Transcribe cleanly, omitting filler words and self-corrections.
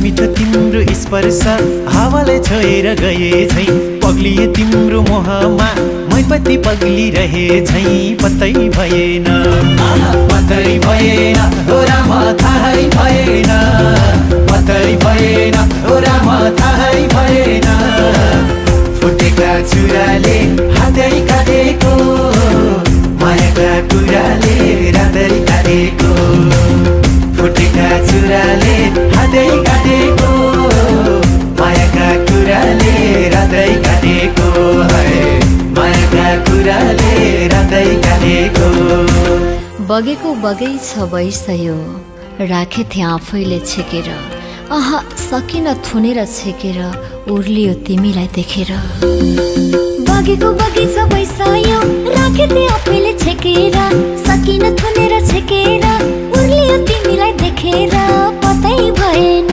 मिठो तिम्रो स्पर्श हावाले छोएर गए झै पग्लिए तिम्रो मोहमा मै पति पग्लिरहे झै पत्तै भएन पत्तै भएन हो राम थाहै भएन पत्तै भएन हो राम थाहै भएन फुटेका चुराले हातै काटेको मायाका कुराले रातै काटेको फुटेका चुराले हातै काटेको मायाका कुराले रातै काटेको है मायाका कुराले रातै काटेको बगेको बगैछ भइसयो राखे थिएँ आफैले छेकेर आहा सकिन थुनेर छेकेर उर्लियो तिमीलाई देखेर बगेको बगैछ भइसयो राखे थिएँ आफैले छेकेर सकिन थुनेर छेकेर उर्लियो तिमीलाई देखेर पत्तै भएन।